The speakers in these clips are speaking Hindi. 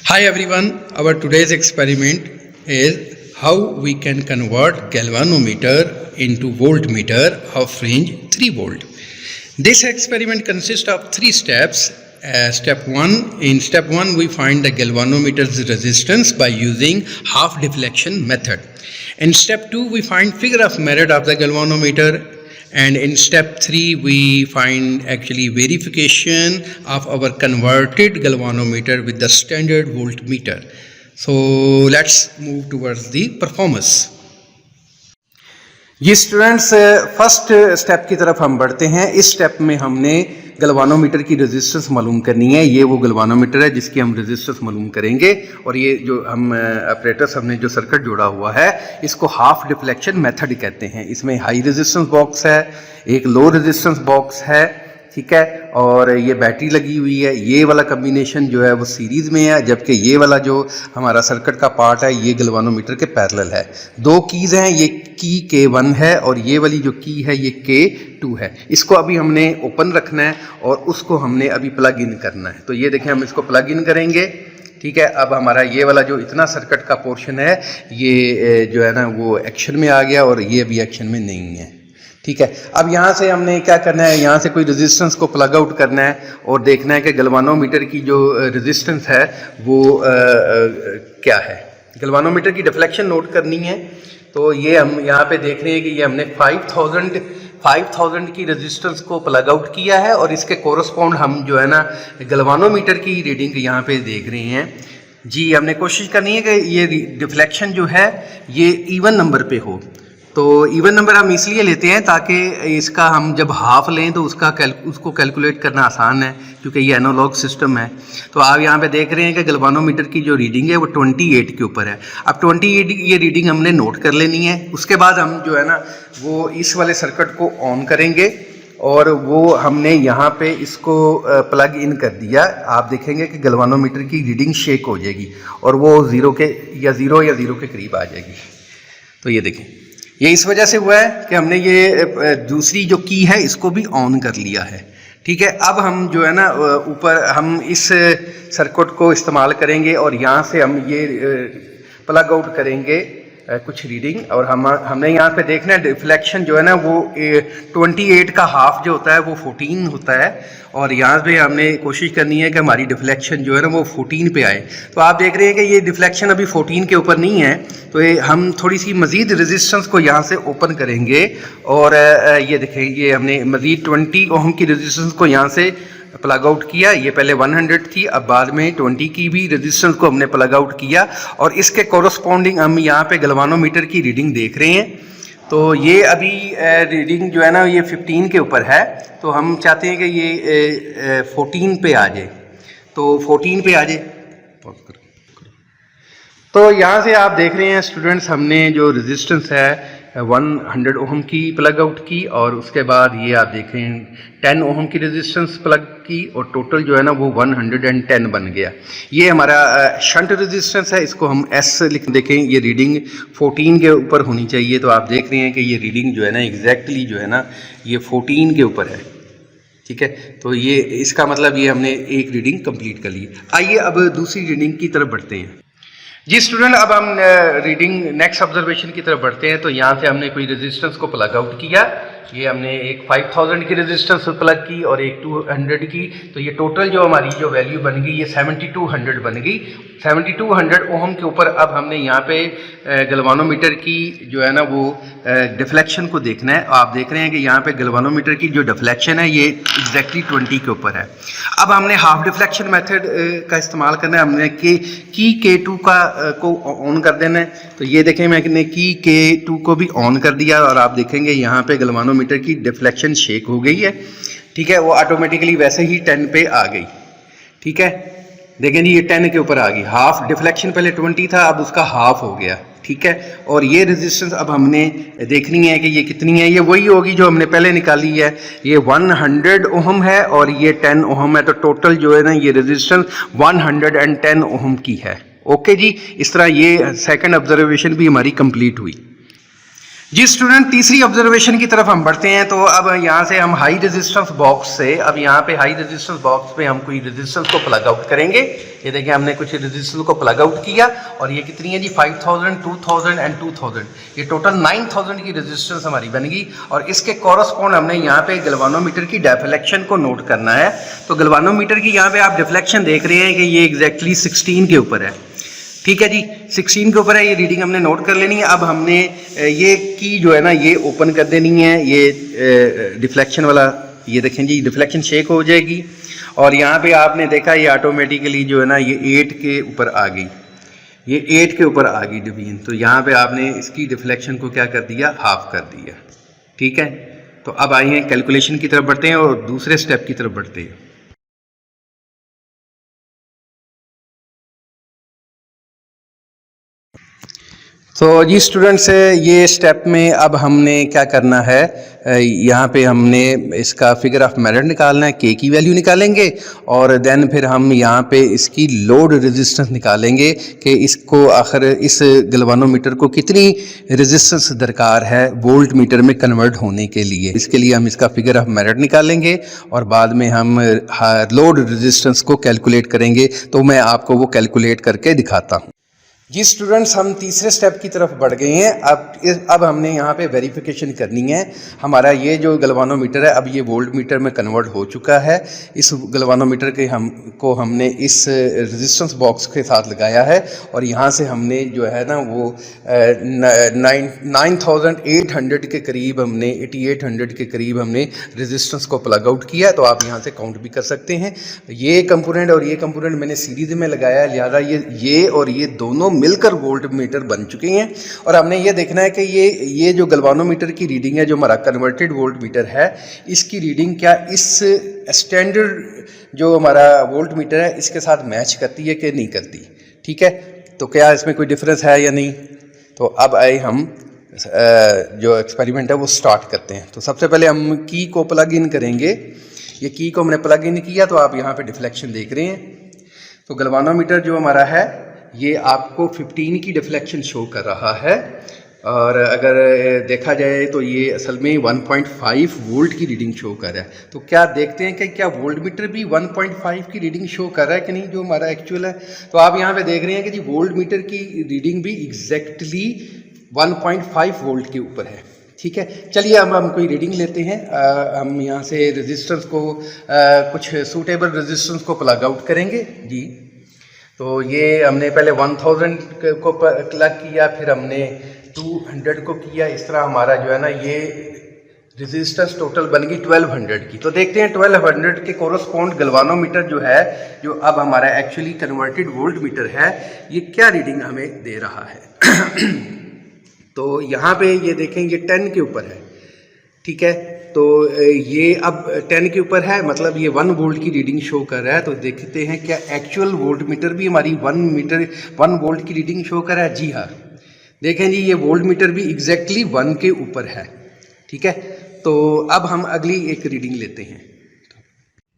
Hi everyone, our today's experiment is how we can convert galvanometer into voltmeter of range 3 volt. This experiment consists of 3 steps. In step 1 we find the galvanometer's resistance by using half deflection method. In step 2 we find figure of merit of the galvanometer. And in step 3 we find actually verification of our converted galvanometer with the standard voltmeter. So let's move towards the performance. ये स्टूडेंट्स फर्स्ट स्टेप की तरफ हम बढ़ते हैं। इस स्टेप में हमने गलवानोमीटर की रेजिस्टेंस मालूम करनी है। ये वो गलवानोमीटर है जिसकी हम रेजिस्टेंस मालूम करेंगे और ये जो हम ऑपरेटर्स हमने जो सर्किट जोड़ा हुआ है इसको हाफ डिफ्लेक्शन मेथड कहते हैं। इसमें हाई रेजिस्टेंस बॉक्स है, एक लो रेजिस्टेंस बॉक्स है, ठीक है, और ये बैटरी लगी हुई है। ये वाला कम्बिनेशन जो है वो सीरीज़ में है, जबकि ये वाला जो हमारा सर्किट का पार्ट है ये गलवानोमीटर के पैरेलल है। 2 कीज़ हैं, ये की K1 है और ये वाली जो की है ये K2 है। इसको अभी हमने ओपन रखना है और उसको हमने अभी प्लग इन करना है। तो ये देखें, हम इसको प्लग इन करेंगे, ठीक है। अब हमारा ये वाला जो इतना सर्किट का पोर्शन है ये जो है ना वो एक्शन में आ गया और ये अभी एक्शन में नहीं है, ठीक है। अब यहाँ से हमने क्या करना है, यहाँ से कोई रेजिस्टेंस को प्लग आउट करना है और देखना है कि गलवानोमीटर की जो रेजिस्टेंस है वो क्या है। गलवानोमीटर की डिफ्लेक्शन नोट करनी है। तो ये हम यहाँ पे देख रहे हैं कि ये हमने 5000 की रेजिस्टेंस को प्लग आउट किया है और इसके कोरस्पॉन्ड हम जो है ना गलवानोमीटर की रीडिंग यहाँ पे देख रहे हैं जी। हमने कोशिश करनी है कि ये डिफ्लेक्शन जो है ये इवन नंबर पे हो। तो इवन नंबर हम इसलिए लेते हैं ताकि इसका हम जब हाफ लें तो उसको कैलकुलेट करना आसान है, क्योंकि ये एनालॉग सिस्टम है। तो आप यहाँ पे देख रहे हैं कि गलवानोमीटर की जो रीडिंग है वो 28 के ऊपर है। अब 28 ये रीडिंग हमने नोट कर लेनी है। उसके बाद हम जो है ना वो इस वाले सर्किट को ऑन करेंगे और वो हमने यहाँ पे इसको प्लग इन कर दिया। आप देखेंगे कि गलवानोमीटर की रीडिंग शेक हो जाएगी और वो ज़ीरो के करीब आ जाएगी। तो ये देखें, ये इस वजह से हुआ है कि हमने ये दूसरी जो की है इसको भी ऑन कर लिया है, ठीक है। अब हम जो है ना ऊपर हम इस सर्किट को इस्तेमाल करेंगे और यहाँ से हम ये प्लग आउट करेंगे कुछ रीडिंग और हमने यहाँ पे देखना है डिफ्लेक्शन जो है ना वो 28 का हाफ जो होता है वो 14 होता है और यहाँ पे हमने कोशिश करनी है कि हमारी डिफ्लेक्शन जो है ना वो 14 पे आए। तो आप देख रहे हैं कि ये डिफ्लेक्शन अभी 14 के ऊपर नहीं है। तो ये हम थोड़ी सी मज़ीद रेजिस्टेंस को यहाँ से ओपन करेंगे और ये देखें, ये हमने मज़ीद 20 ओम की रेजिस्टेंस को यहाँ से प्लग आउट किया। ये पहले 100 थी, अब बाद में 20 की भी रेजिस्टेंस को हमने प्लग आउट किया और इसके कोरस्पॉन्डिंग हम यहाँ पे गलवानोमीटर की रीडिंग देख रहे हैं। तो ये अभी रीडिंग जो है ना ये 15 के ऊपर है। तो हम चाहते हैं कि ये 14 पे आ जाए। तो 14 पे आ जाए। तो यहाँ से आप देख रहे हैं स्टूडेंट्स, हमने जो रेजिस्टेंस है 100 ओम की प्लग आउट की और उसके बाद ये आप देख रहे हैं 10 ओम की रेजिस्टेंस प्लग की और टोटल जो है ना वो 110 बन गया। ये हमारा शंट रेजिस्टेंस है, इसको हम एस लिख देखें। ये रीडिंग 14 के ऊपर होनी चाहिए। तो आप देख रहे हैं कि ये रीडिंग जो है ना एग्जैक्टली जो है ना ये 14 के ऊपर है, ठीक है। तो ये इसका मतलब ये हमने एक रीडिंग कंप्लीट कर ली। आइए अब दूसरी रीडिंग की तरफ बढ़ते हैं जी स्टूडेंट। अब हम रीडिंग नेक्स्ट ऑब्जर्वेशन की तरफ बढ़ते हैं। तो यहाँ से हमने कोई रेजिस्टेंस को प्लग आउट किया। ये हमने एक 5000 की रेजिस्टेंस प्लग की और एक 200 की। तो ये टोटल जो हमारी जो वैल्यू बन गई ये 7200 बन गई। 7200 ओम के ऊपर अब हमने यहाँ पे गलवानोमीटर की जो है ना वो डिफ्लेक्शन को देखना है। आप देख रहे हैं कि यहाँ पे गलवानोमीटर की जो डिफ्लेक्शन है ये एग्जैक्टली 20 के ऊपर है। अब हमने हाफ डिफ्लेक्शन मेथड का इस्तेमाल करना है। हमने की K2 को ऑन कर देना है। तो ये देखें, मैंने की K2 को भी ऑन कर दिया और आप देखेंगे यहाँ पे गलवानोमीटर की डिफ्लेक्शन शेक हो गई है, ठीक है। वो ऑटोमेटिकली वैसे ही 10 पे आ गई, ठीक है। देखें जी, ये 10 के ऊपर आ गई। हाफ डिफ्लेक्शन पहले 20 था, अब उसका हाफ हो गया, ठीक है। और ये रेजिस्टेंस अब हमने देखनी है कि ये कितनी है। ये वही होगी जो हमने पहले निकाली है। ये 100 ओम है और ये 10 ओम है। तो टोटल जो है ना ये रेजिस्टेंस 110 ओम की है। ओके जी, इस तरह ये सेकंड ऑब्जर्वेशन भी हमारी कंप्लीट हुई जी स्टूडेंट, तीसरी ऑब्जर्वेशन की तरफ हम बढ़ते हैं। तो अब यहाँ से हम हाई रेजिस्टेंस बॉक्स से, अब यहाँ पे हाई रेजिस्टेंस बॉक्स पे हम कोई रेजिस्टेंस को प्लग आउट करेंगे। ये देखिए हमने कुछ रेजिस्टेंस को प्लग आउट किया और ये कितनी है जी 5000, 2000 एंड 2000, ये टोटल 9000 की रेजिस्टेंस हमारी बन गई। और इसके कॉरस्पॉन्ड हमने यहाँ पे गैल्वानोमीटर की डिफ्लेक्शन को नोट करना है। तो गैल्वानोमीटर की यहाँ पे आप डिफ्लेक्शन देख रहे हैं कि ये एग्जैक्टली 16 के ऊपर है। ठीक है जी, 16 के ऊपर है, ये रीडिंग हमने नोट कर लेनी है। अब हमने ये की जो है ना ये ओपन कर देनी है, ये डिफ्लेक्शन वाला, ये देखें जी डिफ्लेक्शन शेक हो जाएगी और यहाँ पे आपने देखा ये ऑटोमेटिकली जो है ना ये 8 के ऊपर आ गई, ये 8 के ऊपर आ गई डिवीजन। तो यहाँ पे आपने इसकी डिफ्लेक्शन को क्या कर दिया, हाफ कर दिया। ठीक है, तो अब आइए कैलकुलेशन की तरफ बढ़ते हैं और दूसरे स्टेप की तरफ बढ़ते हैं। तो जी स्टूडेंट्स, ये स्टेप में अब हमने क्या करना है, यहाँ पे हमने इसका फिगर ऑफ मेरिट निकालना है, के की वैल्यू निकालेंगे और देन फिर हम यहाँ पे इसकी लोड रेजिस्टेंस निकालेंगे कि इसको आखिर इस गैल्वानोमीटर को कितनी रेजिस्टेंस दरकार है वोल्ट मीटर में कन्वर्ट होने के लिए। इसके लिए हम इसका फिगर ऑफ मेरिट निकालेंगे और बाद में हम लोड रेजिस्टेंस को कैलकुलेट करेंगे। तो मैं आपको वो कैलकुलेट करके दिखाता हूँ। जी स्टूडेंट्स, हम तीसरे स्टेप की तरफ बढ़ गए हैं। अब हमने यहाँ पे वेरिफिकेशन करनी है। हमारा ये जो गैल्वानोमीटर है अब ये वोल्ट मीटर में कन्वर्ट हो चुका है। इस गैल्वानोमीटर के हमने इस रेजिस्टेंस बॉक्स के साथ लगाया है और यहाँ से हमने जो है ना वो 9800 के करीब हमने 8800 के करीब हमने रेजिस्टेंस को प्लग आउट किया। तो आप यहाँ से काउंट भी कर सकते हैं। ये कंपोनेंट और ये कंपोनेंट मैंने सीरीज में लगाया है, लिहाजा ये और ये दोनों मिलकर वोल्ट मीटर बन चुके हैं। और हमने ये देखना है कि ये जो गैल्वानोमीटर की रीडिंग है, जो हमारा कन्वर्टेड वोल्ट मीटर है, इसकी रीडिंग क्या इस स्टैंडर्ड जो हमारा वोल्ट मीटर है इसके साथ मैच करती है कि नहीं करती। ठीक है, तो क्या इसमें कोई डिफरेंस है या नहीं। तो अब आए हम जो एक्सपेरिमेंट है वो स्टार्ट करते हैं। तो सबसे पहले हम की को प्लग इन करेंगे। ये की को हमने प्लग इन किया तो आप यहाँ पे डिफ्लेक्शन देख रहे हैं। तो गैल्वानोमीटर जो हमारा है ये आपको 15 की डिफ्लेक्शन शो कर रहा है और अगर देखा जाए तो ये असल में 1.5 वोल्ट की रीडिंग शो कर रहा है। तो क्या देखते हैं कि क्या वोल्ट मीटर भी 1.5 की रीडिंग शो कर रहा है कि नहीं, जो हमारा एक्चुअल है। तो आप यहाँ पे देख रहे हैं कि जी वोल्ट मीटर की रीडिंग भी एग्जैक्टली 1.5 वोल्ट के ऊपर है। ठीक है, चलिए अब हम कोई रीडिंग लेते हैं। हम यहाँ से रेजिस्टेंस को कुछ सूटेबल रेजिस्टेंस को प्लग आउट करेंगे जी। तो ये हमने पहले 1000 को प्लग किया, फिर हमने 200 को किया। इस तरह हमारा जो है ना ये रेजिस्टेंस टोटल बन गई 1200 की। तो देखते हैं 1200 के कोरस्पॉन्ड गैल्वानोमीटर जो है, जो अब हमारा एक्चुअली कन्वर्टेड वोल्ट मीटर है, ये क्या रीडिंग हमें दे रहा है। तो यहाँ पे ये देखें ये 10 के ऊपर है। ठीक है, तो ये अब 10 के ऊपर है, मतलब ये 1 वोल्ट की रीडिंग शो कर रहा है। तो देखते हैं क्या एक्चुअल वोल्ट मीटर भी हमारी 1 वोल्ट की रीडिंग शो कर रहा है। जी हाँ, देखें जी ये वोल्ट मीटर भी एग्जैक्टली 1 के ऊपर है। ठीक है, तो अब हम अगली एक रीडिंग लेते हैं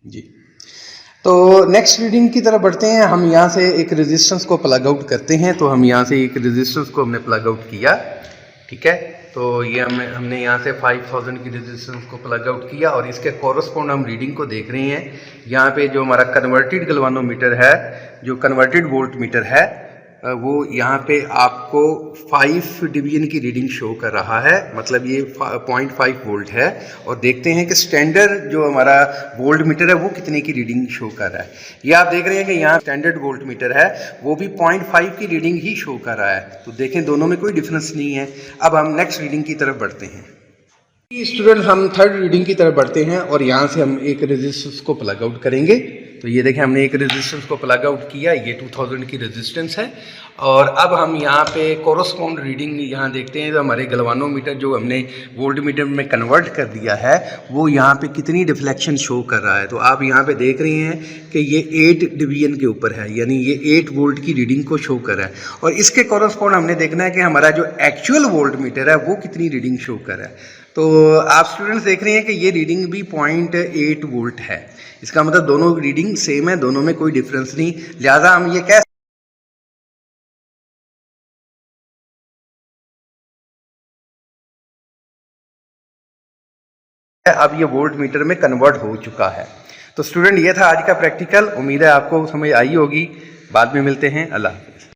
जी। तो नेक्स्ट रीडिंग की तरफ बढ़ते हैं। हम यहाँ से एक रेजिस्टेंस को प्लग आउट करते हैं। तो हम यहाँ से एक रेजिस्टेंस को हमने प्लग आउट किया। ठीक है, तो ये हमने यहाँ से 5000 की रेजिस्टेंस को प्लग आउट किया और इसके कॉरस्पॉन्ड हम रीडिंग को देख रहे हैं। यहाँ पे जो हमारा कन्वर्टेड गैल्वानोमीटर है, जो कन्वर्टेड वोल्ट मीटर है, वो यहाँ पे आपको 5 डिवीजन की रीडिंग शो कर रहा है, मतलब ये 0.5 वोल्ट है। और देखते हैं कि स्टैंडर्ड जो हमारा वोल्ट मीटर है वो कितने की रीडिंग शो कर रहा है। ये आप देख रहे हैं कि यहाँ स्टैंडर्ड वोल्ट मीटर है वो भी 0.5 की रीडिंग ही शो कर रहा है। तो देखें दोनों में कोई डिफरेंस नहीं है। अब हम नेक्स्ट रीडिंग की तरफ बढ़ते हैं। स्टूडेंट, हम थर्ड रीडिंग की तरफ बढ़ते हैं और यहाँ से हम एक रेजिस्टेंस को प्लग आउट करेंगे। तो ये देखें हमने एक रेजिस्टेंस को प्लग आउट किया, ये 2000 की रेजिस्टेंस है। और अब हम यहाँ पे कोरस्पॉन्ड रीडिंग यहाँ देखते हैं। तो हमारे गैल्वानोमीटर जो हमने वोल्ट मीटर में कन्वर्ट कर दिया है वो यहाँ पे कितनी डिफ्लेक्शन शो कर रहा है। तो आप यहाँ पे देख रहे हैं कि ये 8 डिवीजन के ऊपर है, यानी ये 8 वोल्ट की रीडिंग को शो कर रहा है। और इसके कोरस्पॉन्ड हमने देखना है कि हमारा जो एक्चुअल वोल्ट मीटर है वो कितनी रीडिंग शो कर रहा है। तो आप स्टूडेंट्स देख रहे हैं कि ये रीडिंग भी 0.8 वोल्ट है। इसका मतलब दोनों रीडिंग सेम है, दोनों में कोई डिफरेंस नहीं, लिहाजा हम ये कह अब ये वोल्ट मीटर में कन्वर्ट हो चुका है। तो स्टूडेंट, ये था आज का प्रैक्टिकल। उम्मीद है आपको समझ आई होगी। बाद में मिलते हैं। अल्लाह हाफ़िज़।